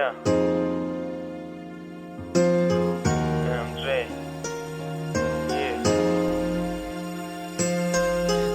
Yeah. MJ. Yeah.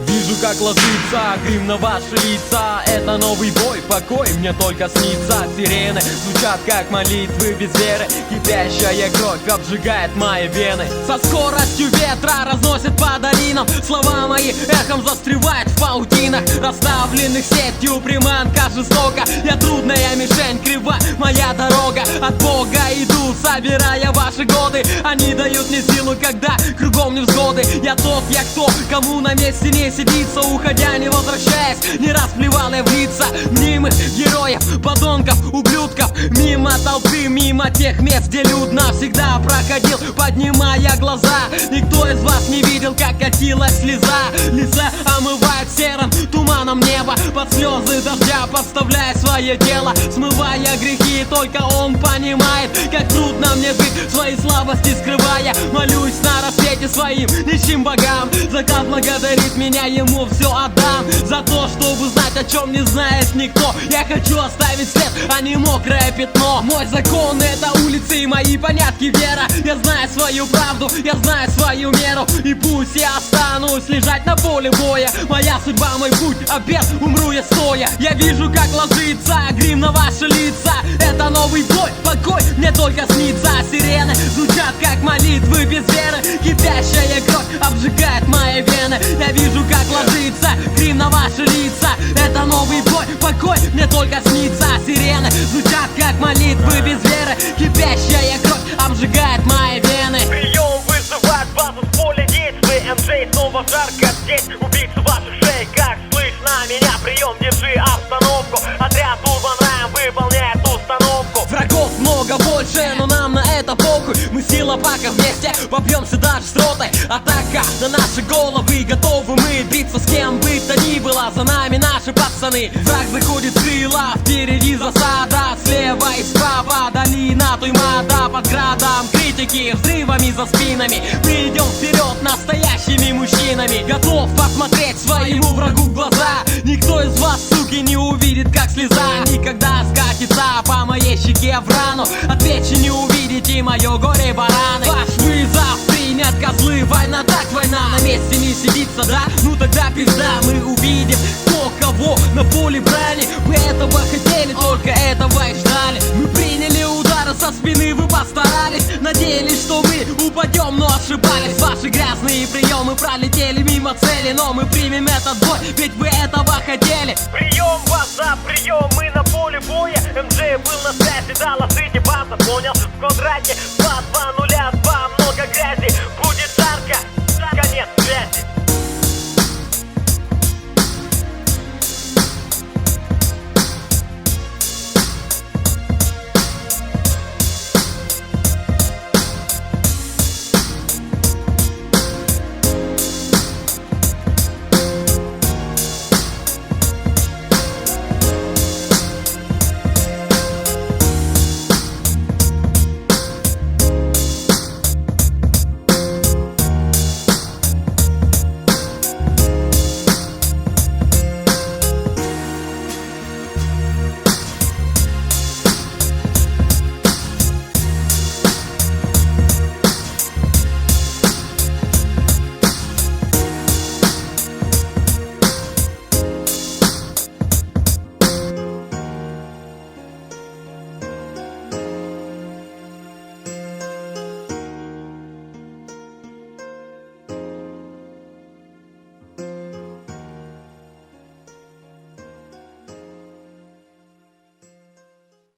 Вижу, как ложится грим на ваши лица. Это новый бой, покой мне только снится. Сирены звучат как молитвы без веры. Кипящая кровь обжигает мои вены. Со скоростью ветра разносит по долинам. Слова мои эхом застревают в паутинах, расставленных сетью приманка жестока. Я трудная мишень, крива моя дорога. От Бога иду, собирая ваши годы. Они дают мне силу, когда кругом невзгоды. Я тот, я кто, кому на месте не сидится. Уходя, не возвращаясь, не раз плевал я в лица мнимых героев, подонков, ублюдков. Мимо толпы, мимо тех мест, где людно всегда проходил, поднимая глаза. Никто из вас не видел, как катилась слеза. Лица омывает серым туманом небо. Под слезы дождя подставляя свое тело, смывая грехи, только он понимает, как трудно мне жить, свои слабости скрывая. Молюсь на рассвете своим нищим богам. Закат благодарит меня, ему все отдам. За то, чтобы знать, о чем не знает никто. Я хочу оставить след, а не мокрое пятно. Мой закон — это улицы и мои понятки вера. Я знаю свою правду, я знаю свою меру. И пусть я останусь лежать на поле боя, моя судьба, мой путь, обед, умру я стоя. Я вижу, как ложится грим на ваши лица. Это новый бой, покой мне только снится. Сирены звучат как молитвы без веры. Кипящая кровь обжигает мои вены. Я вижу, как ложится грим на ваши лица. Это новый бой, покой мне только снится. Сирены звучат как молитвы без веры. Кипящая кровь обжигает мои вены. Прием вызывает базу с поля действия. MJ снова жарко здесь. Убийцы ваших шеи, как слышно меня? Прием, держи обстановку. Отряд Улбанраем выполняет установку. Врагов много больше, но нам на это похуй. Мы сила пака вместе, попьемся даже с ротой. Атака на наши головы, готовы мы биться с кем бы то ни было. За нами наши пацаны. Враг заходит с крыла, впереди засада. Слева и справа долина Туймада. Под градом критики, взрывами за спинами. Мы идем вперед настоящими мужчинами. Готов посмотреть своему врагу в глаза. Никто из вас, суки, не увидит, как слеза никогда скатится по моей щеке в рану. Отвечу, не увидите мое горе бараны. Ваш вызов принят, козлы, война так война. На месте не сидится, да? Ну тогда пизда, мы увидим, кто кого на поле брани. Вы этого хотели, только этого и ждали. Мы приняли удары со спины, вы постарались. Надеялись, что мы упадем, но ошибались. Ваши грязные приемы пролетели мимо цели. Но мы примем этот бой, ведь вы этого хотели. Прием вас за прием, мы на поле боя. MJ был на связи, да, ложите база, понял? В квадрате 2-2-0.